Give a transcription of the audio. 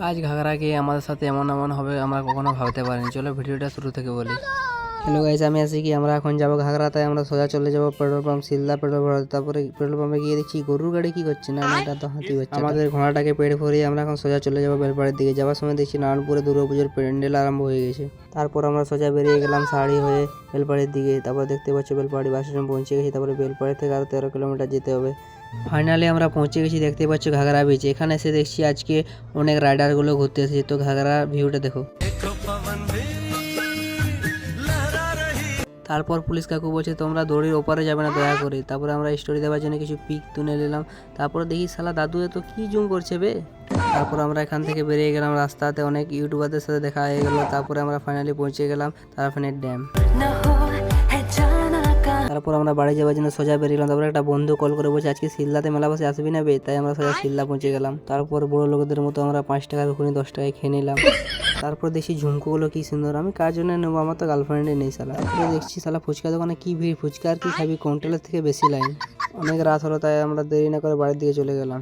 আজ ঘাগরা গিয়ে আমাদের সাথে এমন এমন হবে আমরা কখনো ভাবতে পারিনি। চলো ভিডিওটা শুরু থেকে বলি। হ্যালো গাইস, আমি আছি কি আমরা এখন যাবো ঘাগরা। তাই আমরা সোজা চলে যাবো পেট্রোল পাম্প, শিলদা পেট্রোল ভরাতে। তারপরে পেট্রোল পাম্পে গিয়ে দেখছি গরুর গাড়ি কি করছে, না এটা তো হাতি হচ্ছে। আমাদের ঘোড়াটাকে পেট ভরিয়ে আমরা এখন সোজা চলে যাবো বেলপাড়ির দিকে। যাওয়ার সময় দেখছি নারায়ণপুরে দুর্গাপুজোর প্যান্ডেল আরম্ভ হয়ে গেছে। তারপর আমরা সোজা বেরিয়ে গেলাম শাড়ি হয়ে বেলপাড়ির দিকে। তারপর দেখতে পাচ্ছি বেলপাড়ি বাস স্ট্যান্ড পৌঁছে গেছি। তারপরে বেলপাড়ি থেকে আরো 13 কিলোমিটার যেতে হবে। ফাইনালি আমরা পৌঁছে গেছি। দেখতে পাচ্ছ ঘাগরা বিচ। এখানে এসে দেখছি আজকে অনেক রাইডারগুলো ঘুরতে এসেছে। তো ঘাগরা ভিউটা দেখো। তারপর পুলিশ কাকু বলছে তোমরা দড়ির ওপারে যাবে না দয়া করে। তারপরে আমরা স্টোরি দেওয়ার জন্য কিছু পিক তুলে নিলাম। তারপরে দেখি শালা দাদু তো কি জুম করছে বে। তারপর আমরা এখান থেকে বেরিয়ে গেলাম। রাস্তাতে অনেক ইউটিউবারদের সাথে দেখা হয়ে গেল। তারপরে আমরা ফাইনালি পৌঁছে গেলাম তারাফানের ড্যাম। তারপর আমরা বাড়ি যাওয়ার জন্য সোজা বেরিয়ে গেলাম। তারপরে একটা বন্ধু কল করে বলছে আজকে শিলদাতে মেলা বসে আসবি না বে। তাই আমরা সোজা শিলদা পৌঁছে গেলাম। তারপর বড় লোকদের মতো আমরা 5 টাকার ঘুরে 10 টাকায় খেয়ে নিলাম। তারপর দেখছি ঝুমকোগুলো কি সুন্দর। আমি কার জন্য নেবো, আমার তো গার্লফ্রেন্ডে নেই শালা। তারপরে দেখছি শালা ফুচকা দোকানে কি ভিড়। ফুচকা আর কি খাবি, কন্ট্রোলের থেকে বেশি লাইন। অনেক রাত হলো তাই আমরা দেরি না করে বাড়ির দিকে চলে গেলাম।